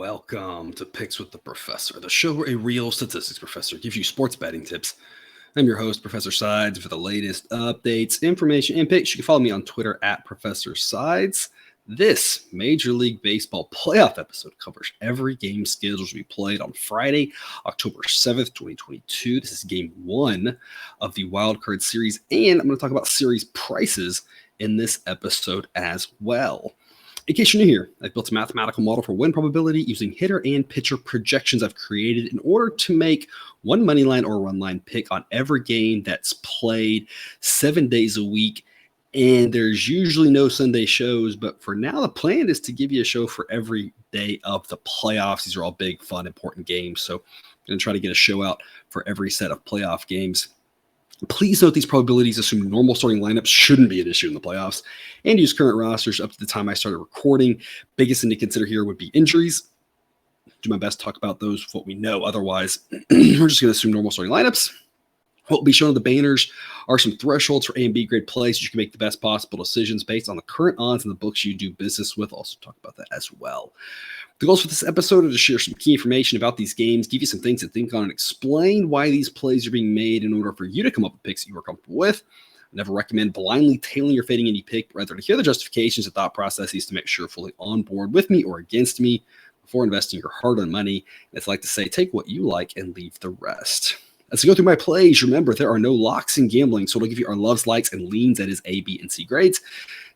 Welcome to Picks with the Professor, the show where a real statistics professor gives you sports betting tips. I'm your host, Professor Sides. For the latest updates, information, and picks, you can follow me on Twitter at Professor Sides. This Major League Baseball playoff episode covers every game scheduled to be played on Friday, October 7th, 2022. This is game one of the Wild Card Series, and I'm going to talk about series prices in this episode as well. In case you're new here, I've built a mathematical model for win probability using hitter and pitcher projections I've created in order to make one money line or run line pick on every game that's played 7 days a week. And there's usually no Sunday shows, but for now, the plan is to give you a show for every day of the playoffs. These are all big, fun, important games. So I'm going to try to get a show out for every set of playoff games. Please note these probabilities assume normal starting lineups shouldn't be an issue in the playoffs and use current rosters up to the time I started recording. Biggest thing to consider here would be injuries. Do my best to talk about those with what we know. Otherwise, we're just going to assume normal starting lineups. What will be shown on the banners are some thresholds for A and B grade plays so you can make the best possible decisions based on the current odds in the books you do business with. I'll also talk about that as well. The goals for this episode are to share some key information about these games, give you some things to think on, and explain why these plays are being made in order for you to come up with picks that you are comfortable with. I never recommend blindly tailing or fading any pick, but rather to hear the justifications and thought processes to make sure you're fully on board with me or against me before investing your hard-earned money. It's like to say, take what you like and leave the rest. As I go through my plays, remember there are no locks in gambling, so it'll give you our loves, likes, and leans, that is A, B, and C grades.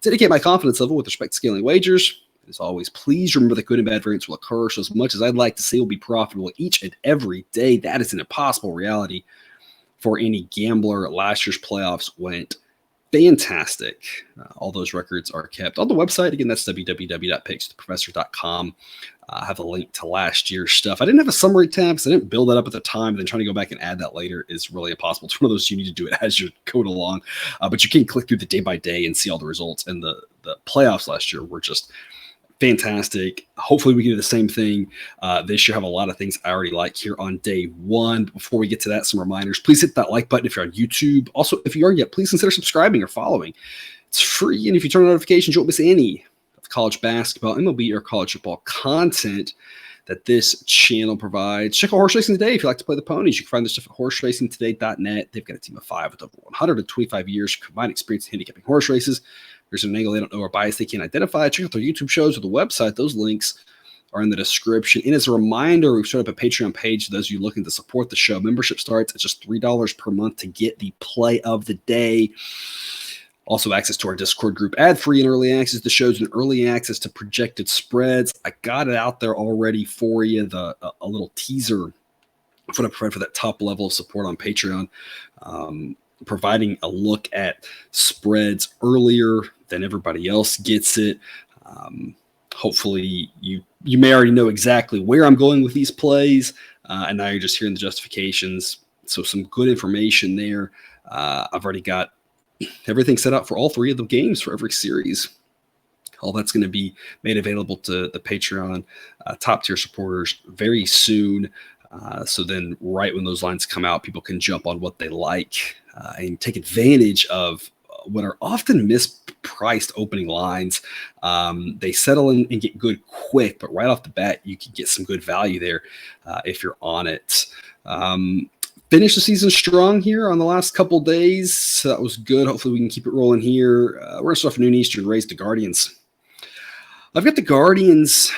To indicate my confidence level with respect to scaling wagers, as always, please remember that good and bad variance will occur, so as much as I'd like to say we'll be profitable each and every day, that is an impossible reality for any gambler. Last year's playoffs went fantastic. All those records are kept on the website. Again, that's www.pickswiththeprofessor.com. I have a link to last year's stuff. I didn't have a summary tab because I didn't build that up at the time. And then trying to go back and add that later is really impossible. It's one of those you need to do it as you're going along. But you can click through the day by day and see all the results. And the playoffs last year were just fantastic. Hopefully we can do the same thing this year. Have a lot of things I already like here on day one. Before we get to that, some reminders. Please hit that like button if you're on YouTube. Also, if you aren't yet, please consider subscribing or following. It's free, and if you turn on notifications, you won't miss any of college basketball, MLB, or college football content that this channel provides. Check out Horse Racing Today if you like to play the ponies. You can find this stuff at horseracingtoday.net. They've got a team of 5 with over 125 years combined experience in handicapping horse races. There's an angle they don't know or bias they can't identify. Check out their YouTube shows or the website. Those links are in the description. And as a reminder, we've started up a Patreon page for those of you looking to support the show. Membership starts at just $3 per month to get the play of the day. Also access to our Discord group, ad-free and early access to shows and early access to projected spreads. I got it out there already for you, a little teaser for what I provide for that top level of support on Patreon. Providing a look at spreads earlier than everybody else gets it. Hopefully you may already know exactly where I'm going with these plays, and now you're just hearing the justifications. So some good information there. I've already got everything set up for all 3 of the games for every series. All that's going to be made available to the Patreon top tier supporters very soon. So then right when those lines come out, people can jump on what they like and take advantage of what are often mispriced opening lines. They settle in and get good quick, but right off the bat, you can get some good value there if you're on it. Finish the season strong here on the last couple days. So that was good. Hopefully we can keep it rolling here. We're going to start off noon Eastern, raise the Guardians. I've got the Guardians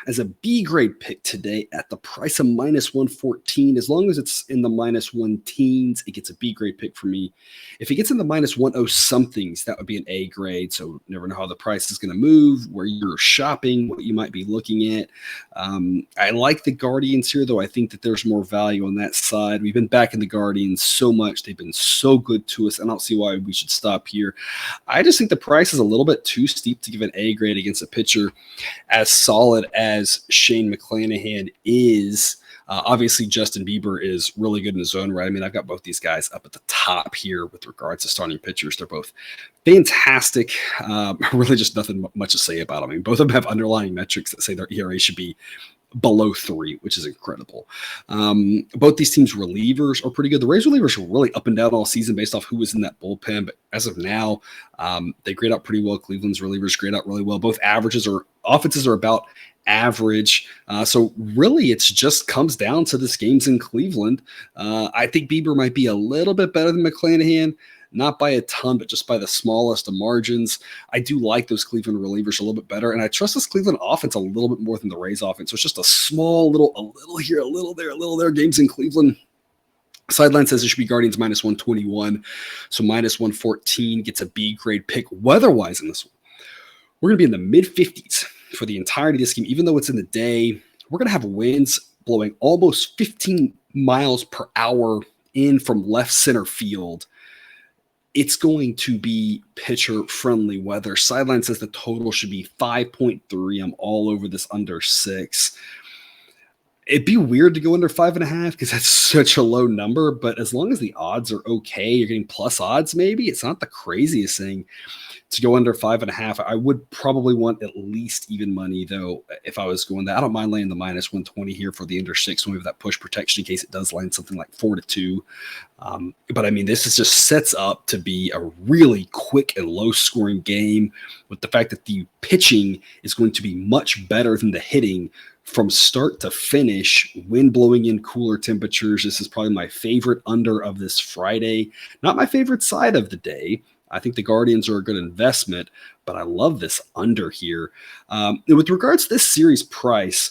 as a B grade pick today at the price of -114. As long as it's in the -1 teens, it gets a B grade pick for me. If it gets in the -10 somethings, that would be an A grade. So never know how the price is going to move, where you're shopping, what you might be looking at. I like the Guardians here, though. I think that there's more value on that side. We've been backing the Guardians so much. They've been so good to us. I don't see why we should stop here. I just think the price is a little bit too steep to give an A grade against a pitcher as solid as Shane McClanahan is. Obviously, Justin Bieber is really good in his own right. I mean, I've got both these guys up at the top here with regards to starting pitchers. They're both fantastic. Really just nothing much to say about them. I mean, both of them have underlying metrics that say their ERA should be below 3, which is incredible. Both these teams' relievers are pretty good. The Rays relievers were really up and down all season based off who was in that bullpen, but as of now, they grade out pretty well. Cleveland's relievers grade out really well. Both offenses are about average. So really, it just comes down to this game's in Cleveland. I think Bieber might be a little bit better than McClanahan, not by a ton, but just by the smallest of margins. I do like those Cleveland relievers a little bit better, and I trust this Cleveland offense a little bit more than the Rays offense. So it's just a little here, a little there, a little there. Games in Cleveland. Sideline says it should be Guardians minus 121, so minus 114 gets a B grade pick. Weather-wise in this one, we're going to be in the mid-50s for the entirety of this game. Even though it's in the day, we're going to have winds blowing almost 15 miles per hour in from left center field. It's going to be pitcher-friendly weather. Sideline says the total should be 5.3. I'm all over this under 6. It'd be weird to go under 5.5 because that's such a low number, but as long as the odds are okay, you're getting plus odds maybe. It's not the craziest thing to go under 5.5. I would probably want at least even money, though, if I was going that. I don't mind laying the minus 120 here for the under 6 when we have that push protection in case it does land something like 4-2. But I mean, this is just sets up to be a really quick and low scoring game with the fact that the pitching is going to be much better than the hitting from start to finish. Wind blowing in, cooler temperatures. This is probably my favorite under of this Friday. Not my favorite side of the day. I think the Guardians are a good investment, but I love this under here. With regards to this series price,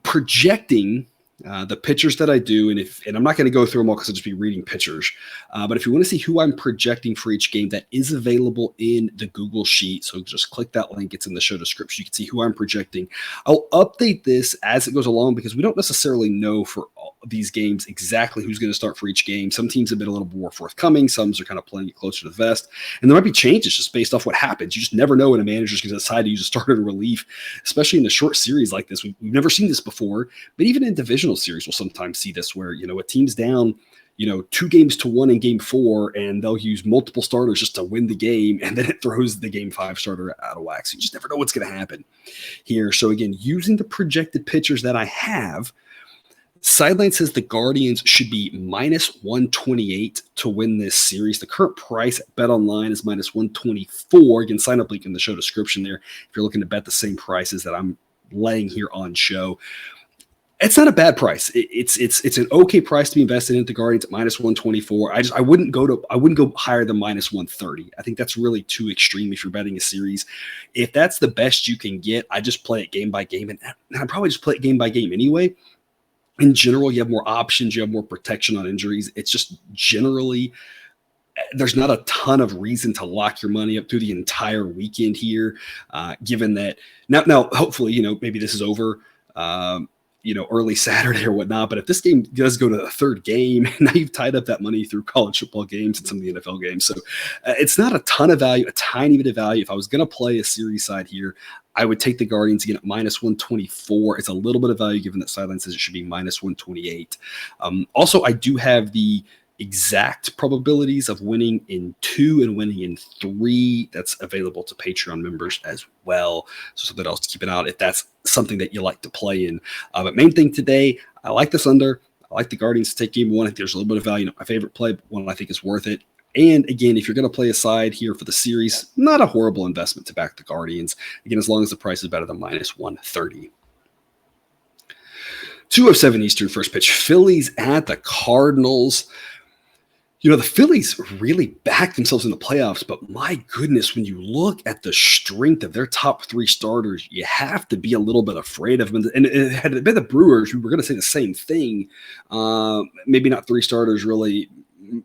projecting the pitchers that I do, and I'm not going to go through them all because I'll just be reading pitchers, but if you want to see who I'm projecting for each game, that is available in the Google Sheet. So just click that link. It's in the show description. You can see who I'm projecting. I'll update this as it goes along because we don't necessarily know for all these games exactly who's going to start for each game. Some teams have been a little more forthcoming. Some are kind of playing it closer to the vest. And there might be changes just based off what happens. You just never know when a manager's going to decide to use a starter in relief, especially in a short series like this. We've never seen this before, but even in divisional series, we'll sometimes see this where, a team's down, 2-1 in game 4, and they'll use multiple starters just to win the game. And then it throws the game 5 starter out of whack. So you just never know what's going to happen here. So again, using the projected pitchers that I have, Sideline says the Guardians should be minus 128 to win this series. The current price at BetOnline is minus 124. Again, sign up link in the show description there if you're looking to bet the same prices that I'm laying here on show. It's not a bad price. It's an okay price to be invested in the Guardians at minus 124. I wouldn't go higher than minus 130. I think that's really too extreme if you're betting a series. If that's the best you can get, I just play it game by game, and I'd probably just play it game by game anyway. In general, you have more options, you have more protection on injuries. It's just generally, there's not a ton of reason to lock your money up through the entire weekend here, given that now hopefully, maybe this is over, early Saturday or whatnot. But if this game does go to the third game, now you've tied up that money through college football games and some of the NFL games. So it's not a ton of value, a tiny bit of value. If I was going to play a series side here, I would take the Guardians again at minus 124. It's a little bit of value given that Sideline says it should be minus 128. Also, I do have the exact probabilities of winning in 2 and winning in 3. That's available to Patreon members as well. So something else to keep an eye out if that's something that you like to play in. But main thing today, I like this under. I like the Guardians to take game 1. I think there's a little bit of value. My favorite play, one I think is worth it. And again, if you're going to play a side here for the series, not a horrible investment to back the Guardians. Again, as long as the price is better than minus 130. 2:07 Eastern first pitch. Phillies at the Cardinals. The Phillies really backed themselves in the playoffs, but my goodness, when you look at the strength of their top 3 starters, you have to be a little bit afraid of them. And it had been the Brewers, who were going to say the same thing. Maybe not 3 starters, really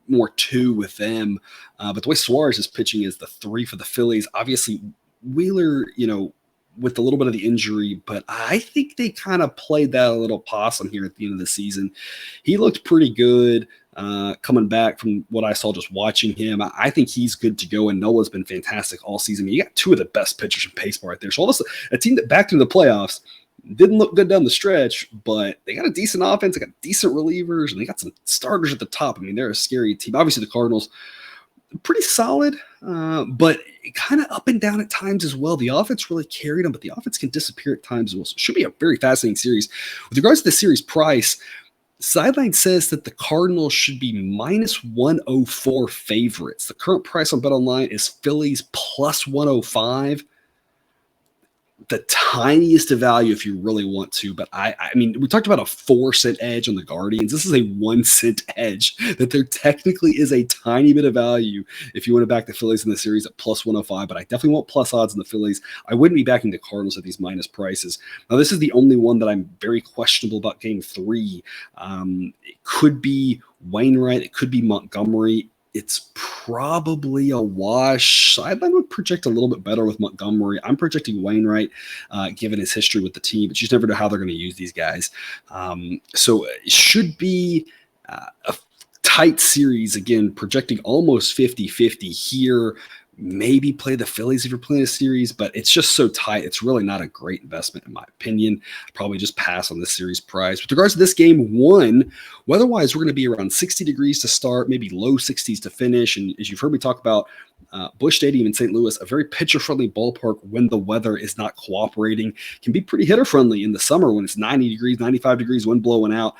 more 2 with them. But the way Suarez is pitching is the 3 for the Phillies. Obviously, Wheeler, with a little bit of the injury, but I think they kind of played that a little possum here at the end of the season. He looked pretty good coming back from what I saw just watching him. I think he's good to go, and Nola's been fantastic all season. I mean, you got 2 of the best pitchers in baseball right there. So all this, a team that backed into the playoffs didn't look good down the stretch, but they got a decent offense, they got decent relievers, and they got some starters at the top. I mean, they're a scary team. Obviously, the Cardinals, pretty solid, but kind of up and down at times as well. The offense really carried them, but the offense can disappear at times as well. So it should be a very fascinating series. With regards to the series price, Sideline says that the Cardinals should be minus 104 favorites. The current price on BetOnline is Phillies plus 105. the tiniest of value if you really want to. But I mean, we talked about a 4-cent edge on the Guardians. This is a 1-cent edge that there technically is a tiny bit of value if you want to back the Phillies in the series at plus 105. But I definitely want plus odds in the Phillies. I wouldn't be backing the Cardinals at these minus prices. Now, this is the only one that I'm very questionable about game 3. It could be Wainwright. It could be Montgomery. It's probably a wash. I would project a little bit better with Montgomery. I'm projecting Wainwright, given his history with the team, but you just never know how they're going to use these guys. So it should be a tight series. Again, projecting almost 50-50 here. Maybe play the Phillies if you're playing a series, but it's just so tight. It's really not a great investment, in my opinion. I'd probably just pass on this series price. With regards to this game 1, weather-wise, we're going to be around 60 degrees to start, maybe low 60s to finish. And as you've heard me talk about, Busch Stadium in St. Louis, a very pitcher-friendly ballpark when the weather is not cooperating, can be pretty hitter-friendly in the summer when it's 90 degrees, 95 degrees, wind blowing out.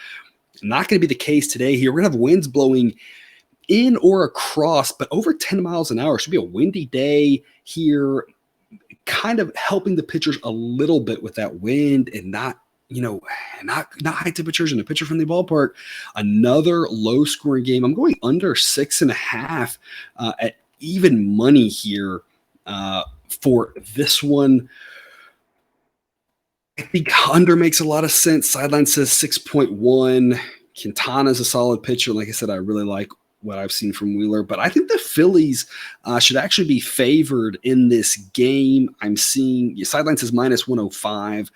Not going to be the case today here. We're going to have winds blowing in or across, but over 10 miles an hour. Should be a windy day here, kind of helping the pitchers a little bit with that wind and not high temperatures in a pitcher-friendly ballpark. Another low-scoring game. I'm going under 6.5 at even money here for this one. I think under makes a lot of sense. Sideline says 6.1. Quintana's a solid pitcher. Like I said, I really like what I've seen from Wheeler, but I think the Phillies should actually be favored in this game. I'm seeing sideline says minus 105.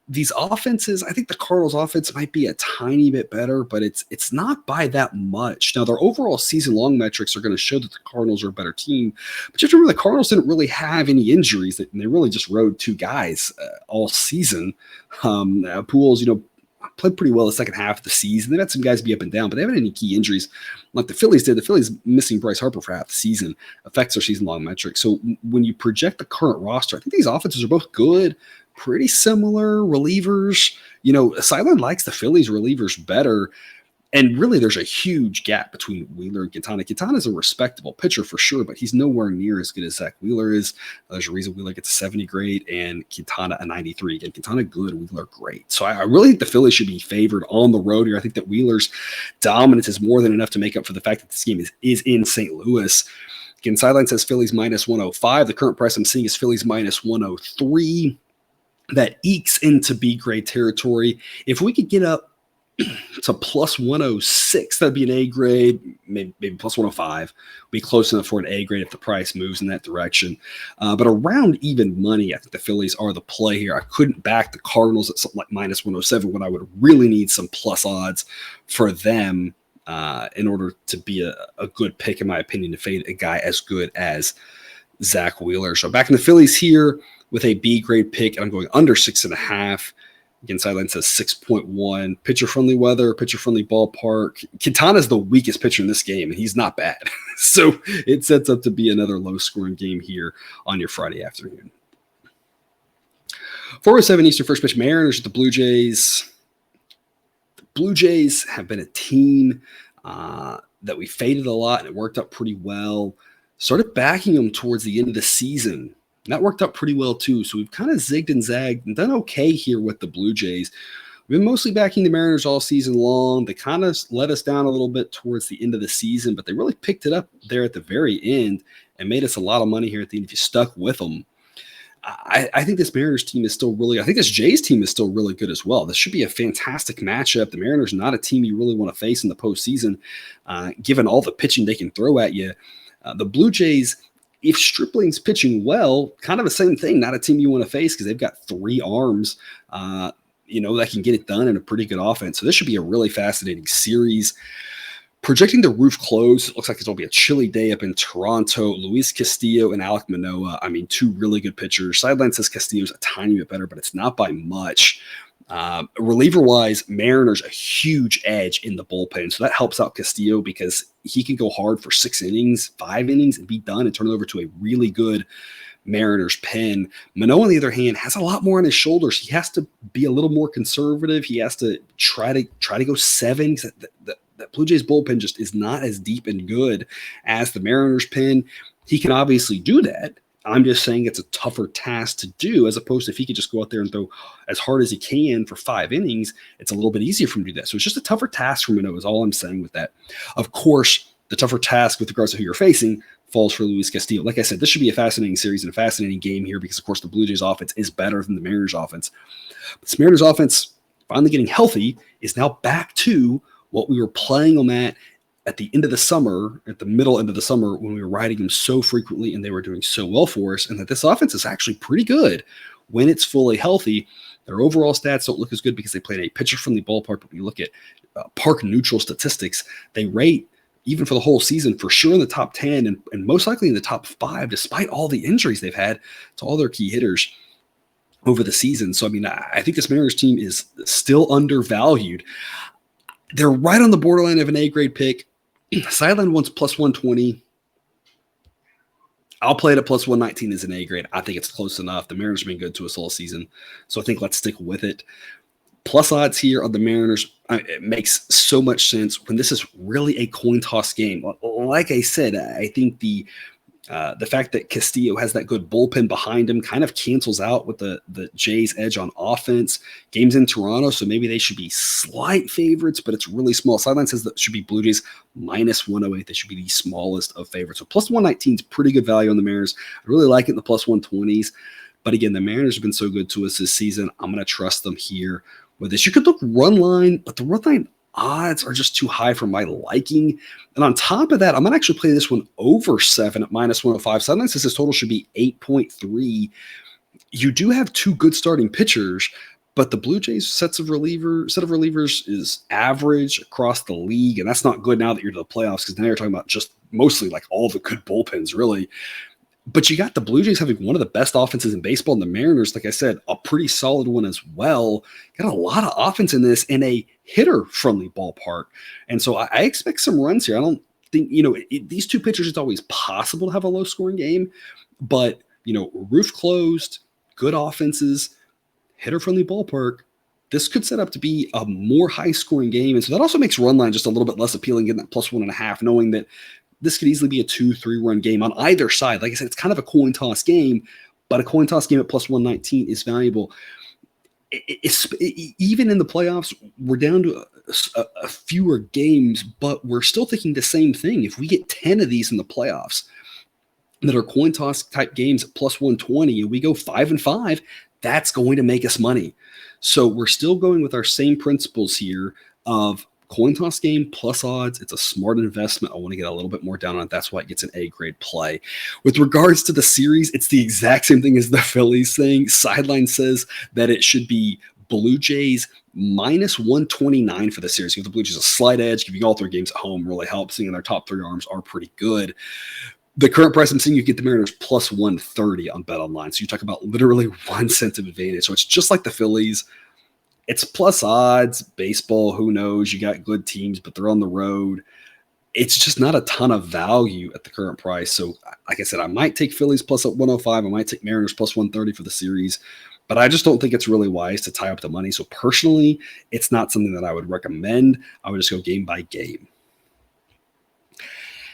These offenses, I think the Cardinals offense might be a tiny bit better, but it's not by that much. Now, their overall season-long metrics are going to show that the Cardinals are a better team, but you have to remember the Cardinals didn't really have any injuries, and they really just rode 2 guys all season. Pools, played pretty well the second half of the season. They've had some guys be up and down, but they haven't had any key injuries like the Phillies did. The Phillies missing Bryce Harper for half the season affects their season-long metrics. So when you project the current roster, I think these offenses are both good, pretty similar relievers. Sideline likes the Phillies relievers better. And really, there's a huge gap between Wheeler and Quintana. Quintana's a respectable pitcher for sure, but he's nowhere near as good as Zach Wheeler is. There's a reason Wheeler gets a 70 grade and Quintana a 93. Again, Quintana good, Wheeler great. So I really think the Phillies should be favored on the road here. I think that Wheeler's dominance is more than enough to make up for the fact that this game is in St. Louis. Again, sideline says Phillies minus 105. The current price I'm seeing is Phillies minus 103. That ekes into B grade territory. If we could get up to plus 106, that'd be an A grade, maybe plus 105. Be close enough for an A grade if the price moves in that direction. But around even money, I think the Phillies are the play here. I couldn't back the Cardinals at something like minus 107 when I would really need some plus odds for them in order to be a good pick, in my opinion, to fade a guy as good as Zach Wheeler. So back in the Phillies here with a B grade pick, and I'm going under 6.5. Again, sideline says 6.1. Pitcher-friendly weather, pitcher-friendly ballpark. Quintana's the weakest pitcher in this game, and he's not bad. So it sets up to be another low-scoring game here on your Friday afternoon. 4:07 Eastern first pitch. Mariners at the Blue Jays. The Blue Jays have been a team that we faded a lot, and it worked out pretty well. Started backing them towards the end of the season. And that worked out pretty well, too. So we've kind of zigged and zagged and done okay here with the Blue Jays. We've been mostly backing the Mariners all season long. They kind of let us down a little bit towards the end of the season, but they really picked it up there at the very end and made us a lot of money here at the end if you stuck with them. I think this Mariners team is still really – I think this Jays team is still really good as well. This should be a fantastic matchup. The Mariners are not a team you really want to face in the postseason, given all the pitching they can throw at you. The Blue Jays – if Stripling's pitching well, kind of the same thing, not a team you want to face because they've got 3 arms, that can get it done in a pretty good offense. So this should be a really fascinating series. Projecting the roof closed, it looks like it's going to be a chilly day up in Toronto. Luis Castillo and Alek Manoah, 2 really good pitchers. Sideline says Castillo's a tiny bit better, but it's not by much. Reliever-wise, Mariners a huge edge in the bullpen, so that helps out Castillo because he can go hard for 6 innings, 5 innings, and be done and turn it over to a really good Mariners pen. Manoah, on the other hand, has a lot more on his shoulders. He has to be a little more conservative. He has to try to go 7. That Blue Jays bullpen just is not as deep and good as the Mariners pen. He can obviously do that I'm just saying it's a tougher task to do, as opposed to if he could just go out there and throw as hard as he can for 5 innings, it's a little bit easier for him to do that. So it's just a tougher task for Manoah is all I'm saying with that. Of course, the tougher task with regards to who you're facing falls for Luis Castillo. Like I said, this should be a fascinating series and a fascinating game here because, of course, the Blue Jays offense is better than the Mariners offense. But this Mariners offense, finally getting healthy, is now back to what we were playing them at the end of the summer, at the middle end of the summer, when we were riding them so frequently and they were doing so well for us, and that this offense is actually pretty good when it's fully healthy. Their overall stats don't look as good because they played a pitcher-friendly ballpark, but when you look at park-neutral statistics, they rate, even for the whole season, for sure in the top 10 and most likely in the top 5, despite all the injuries they've had to all their key hitters over the season. So, I mean, I think this Mariners team is still undervalued. They're right on the borderline of an A-grade pick. Sideline wants plus 120. I'll play it at plus 119 as an A grade. I think it's close enough. The Mariners have been good to us all season, so I think let's stick with it. Plus odds here on the Mariners, it makes so much sense when this is really a coin toss game. Like I said, I think the fact that Castillo has that good bullpen behind him kind of cancels out with the Jays' edge on offense. Game's in Toronto, so maybe they should be slight favorites, but it's really small. Sideline says that should be Blue Jays minus 108. They should be the smallest of favorites. So plus 119 is pretty good value on the Mariners. I really like it in the plus 120s. But again, the Mariners have been so good to us this season. I'm going to trust them here with this. You could look run line, but the run line odds are just too high for my liking. And on top of that, I'm going to actually play this one over 7 at minus 105. Sideline says this total should be 8.3. You do have two good starting pitchers, but the Blue Jays set of relievers is average across the league, and that's not good now that you're to the playoffs, because now you're talking about just mostly like all the good bullpens, really. But you got the Blue Jays having one of the best offenses in baseball, and the Mariners, like I said, a pretty solid one as well. Got a lot of offense in this in a hitter-friendly ballpark. And so I expect some runs here. I don't think, these two pitchers, it's always possible to have a low-scoring game. But, roof closed, good offenses, hitter-friendly ballpark, this could set up to be a more high-scoring game. And so that also makes run line just a little bit less appealing, getting that plus 1.5, knowing that this could easily be a 2-3 run game on either side. Like I said, it's kind of a coin toss game, but a coin toss game at plus 119 is valuable. Even in the playoffs, we're down to a fewer games, but we're still thinking the same thing. If we get 10 of these in the playoffs that are coin toss type games at plus 120, and we go 5-5, that's going to make us money. So we're still going with our same principles here of coin toss game plus odds. It's a smart investment. I want to get a little bit more down on it. That's why it gets an A-grade play. With regards to the series, it's the exact same thing as the Phillies thing. Sideline says that it should be Blue Jays minus 129 for the series. Give the Blue Jays a slight edge. Giving all 3 games at home really helps, seeing their top 3 arms are pretty good. The current price I'm seeing, you get the Mariners plus 130 on BetOnline. So you talk about literally 1 cent of advantage. So it's just like the Phillies. It's plus odds, baseball, who knows? You got good teams, but they're on the road. It's just not a ton of value at the current price. So, like I said, I might take Phillies plus 105. I might take Mariners plus 130 for the series, but I just don't think it's really wise to tie up the money. So, personally, it's not something that I would recommend. I would just go game by game.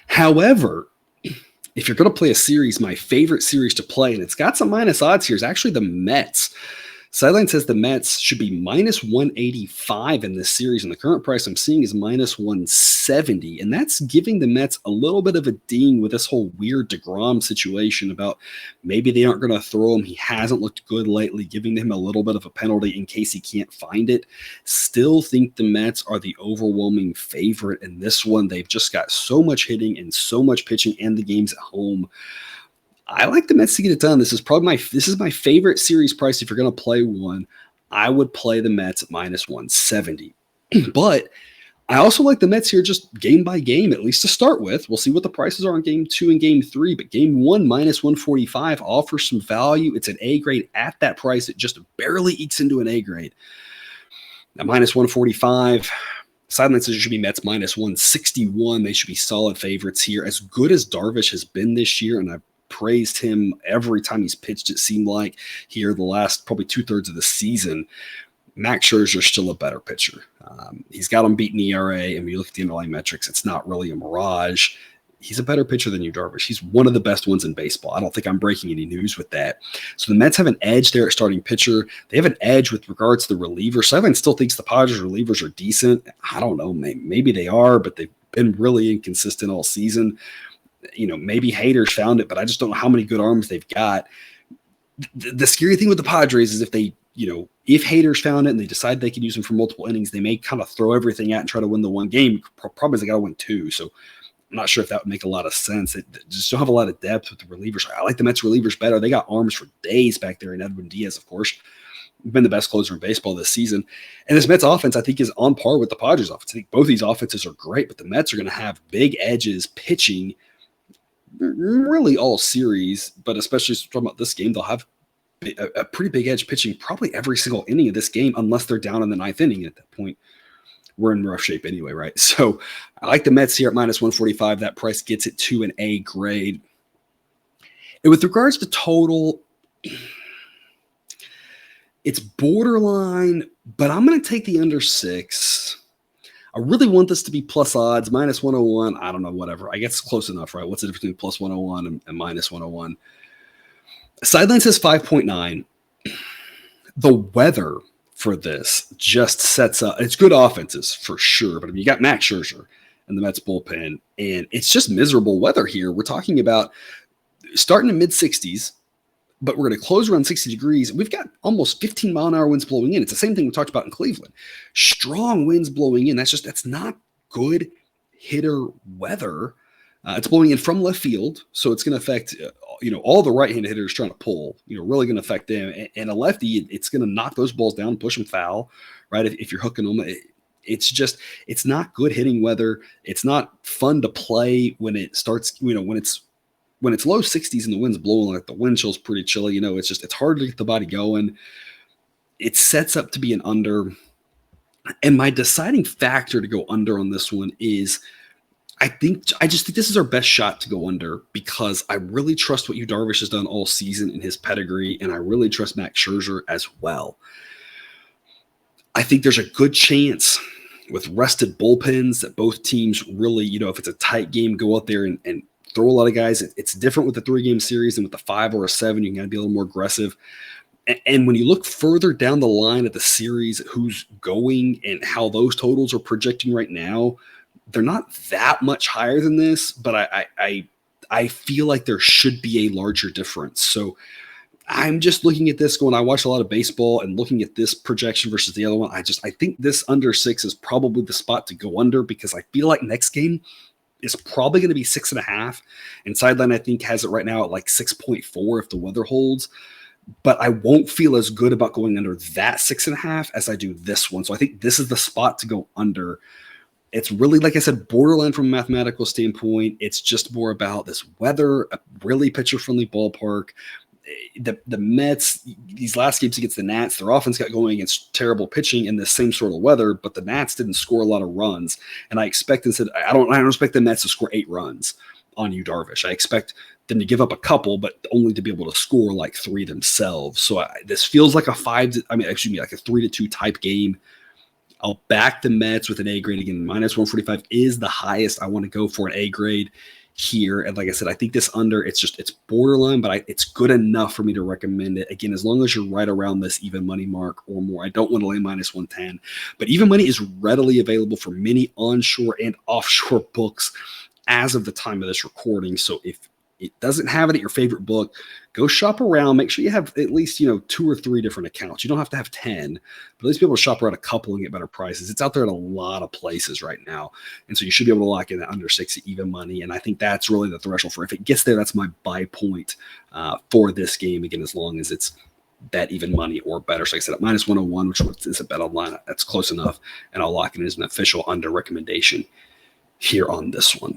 However, if you're going to play a series, my favorite series to play, and it's got some minus odds here, is actually the Mets. Sideline says the Mets should be minus 185 in this series, and the current price I'm seeing is minus 170, and that's giving the Mets a little bit of a ding with this whole weird DeGrom situation about maybe they aren't going to throw him. He hasn't looked good lately, giving him a little bit of a penalty in case he can't find it. Still think the Mets are the overwhelming favorite in this one. They've just got so much hitting and so much pitching, and the game's at home. I like the Mets to get it done. This is my favorite series price. If you're going to play one, I would play the Mets at minus 170. But I also like the Mets here just game by game, at least to start with. We'll see what the prices are on game 2 and game 3. But game 1, minus 145, offers some value. It's an A grade at that price. It just barely ekes into an A grade. Now, minus 145. Sideline says it should be Mets minus 161. They should be solid favorites here. As good as Darvish has been this year, and I've praised him every time he's pitched, it seemed like, here the last probably 2/3 of the season, Max Scherzer's still a better pitcher. He's got him beaten ERA, and when you look at the underlying metrics, it's not really a mirage. He's a better pitcher than you, Darvish. He's one of the best ones in baseball. I don't think I'm breaking any news with that. So the Mets have an edge there at starting pitcher. They have an edge with regards to the relievers. Sideline still thinks the Padres relievers are decent. I don't know. Maybe they are, but they've been really inconsistent all season. Maybe haters found it, but I just don't know how many good arms they've got. The scary thing with the Padres is if haters found it and they decide they can use them for multiple innings, they may kind of throw everything out and try to win the one game. Problem is they got to win two. So I'm not sure if that would make a lot of sense. They just don't have a lot of depth with the relievers. I like the Mets relievers better. They got arms for days back there in Edwin Diaz, of course. Been the best closer in baseball this season. And this Mets offense, I think, is on par with the Padres offense. I think both these offenses are great, but the Mets are going to have big edges pitching really all series, but especially talking about this game, they'll have a pretty big edge pitching probably every single inning of this game, unless they're down in the ninth inning. At that point, we're in rough shape anyway, right? So I like the Mets here at minus 145. That price gets it to an A grade. And with regards to total, it's borderline, but I'm going to take the under 6. I really want this to be plus odds, minus 101. I don't know, whatever. I guess it's close enough, right? What's the difference between plus 101 and minus 101? Sideline says 5.9. The weather for this just sets up. It's good offenses for sure, but I mean, you got Max Scherzer and the Mets bullpen, and it's just miserable weather here. We're talking about starting in mid-60s, but we're going to close around 60 degrees. We've got almost 15-mile-an-hour winds blowing in. It's the same thing we talked about in Cleveland. Strong winds blowing in. That's not good hitter weather. It's blowing in from left field, so it's going to affect all the right-handed hitters trying to pull. Really going to affect them. And a lefty, it's going to knock those balls down, push them foul, right? If you're hooking them, it's not good hitting weather. It's not fun to play when it starts. When it's low 60s and the wind's blowing, like the wind chill's pretty chilly. It's hard to get the body going. It sets up to be an under. And my deciding factor to go under on this one is I just think this is our best shot to go under because I really trust what Darvish has done all season in his pedigree, and I really trust Max Scherzer as well. I think there's a good chance with rested bullpens that both teams really, if it's a tight game, go out there and throw a lot of guys. It's different with the 3-game series, and with the 5 or a 7, you can be a little more aggressive. And when you look further down the line at the series, who's going and how those totals are projecting right now, they're not that much higher than this, but I feel like there should be a larger difference. So I'm just looking at this going, I watch a lot of baseball and looking at this projection versus the other one. I think this under 6 is probably the spot to go under because I feel like next game is probably going to be 6.5. And Sideline, I think, has it right now at like 6.4 if the weather holds. But I won't feel as good about going under that 6.5 as I do this one. So I think this is the spot to go under. It's really, like I said, borderline from a mathematical standpoint. It's just more about this weather, a really pitcher-friendly ballpark. The Mets, these last games against the Nats, their offense got going against terrible pitching in the same sort of weather, but the Nats didn't score a lot of runs. And I don't expect the Mets to score 8 runs on Darvish. I expect them to give up a couple, but only to be able to score like 3 themselves. So this feels like a 3-2 type game. I'll back the Mets with an A grade again. Minus 145 is the highest I want to go for an A grade here. And like I said, I think this under, it's borderline, but it's good enough for me to recommend it. Again, as long as you're right around this even money mark or more. I don't want to lay minus 110, but even money is readily available for many onshore and offshore books as of the time of this recording. So if it doesn't have it at your favorite book, go shop around. Make sure you have at least 2 or 3 different accounts. You don't have to have 10, but at least be able to shop around a couple and get better prices. It's out there in a lot of places right now. And so you should be able to lock in that under 6 even money. And I think that's really the threshold for if it gets there, that's my buy point for this game. Again, as long as it's that even money or better. So like I said, at minus 101, which is a bet online, that's close enough. And I'll lock it in as an official under recommendation here on this one.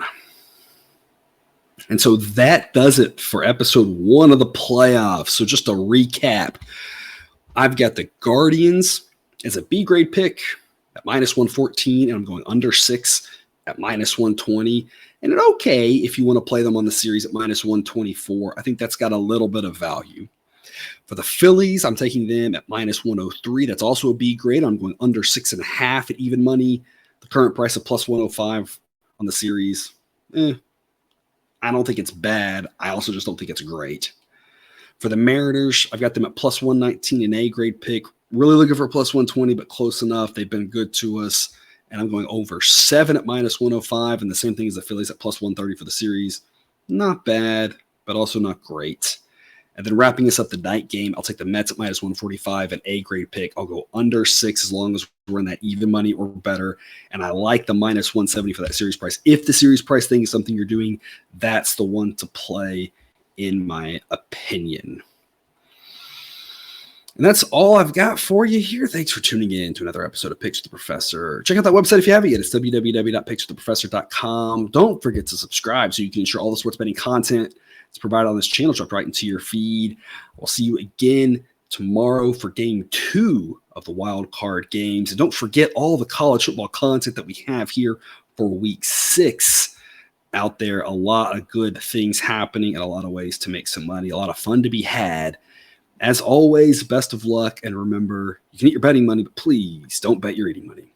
And so that does it for episode 1 of the playoffs. So just a recap, I've got the Guardians as a B grade pick at minus 114, and I'm going under 6 at minus 120. And an okay if you want to play them on the series at minus 124. I think that's got a little bit of value. For the Phillies, I'm taking them at minus 103. That's also a B grade. I'm going under 6.5 at even money. The current price of plus 105 on the series, I don't think it's bad. I also just don't think it's great. For the Mariners, I've got them at plus 119, an A grade pick. Really looking for plus 120, but close enough. They've been good to us. And I'm going over 7 at minus 105. And the same thing as the Phillies at plus 130 for the series. Not bad, but also not great. And then wrapping us up the night game, I'll take the Mets at minus 145, an A grade pick. I'll go under 6 as long as we're in that even money or better. And I like the minus 170 for that series price. If the series price thing is something you're doing, that's the one to play, in my opinion. And that's all I've got for you here. Thanks for tuning in to another episode of Picks with the Professor. Check out that website if you haven't yet. It's www.pickswiththeprofessor.com. Don't forget to subscribe so you can ensure all the sports betting content that's provided on this channel dropped right into your feed. We'll see you again tomorrow for game 2 of the wild card games. And don't forget all the college football content that we have here for week 6 out there. A lot of good things happening and a lot of ways to make some money. A lot of fun to be had. As always, best of luck, and remember, you can eat your betting money, but please don't bet your eating money.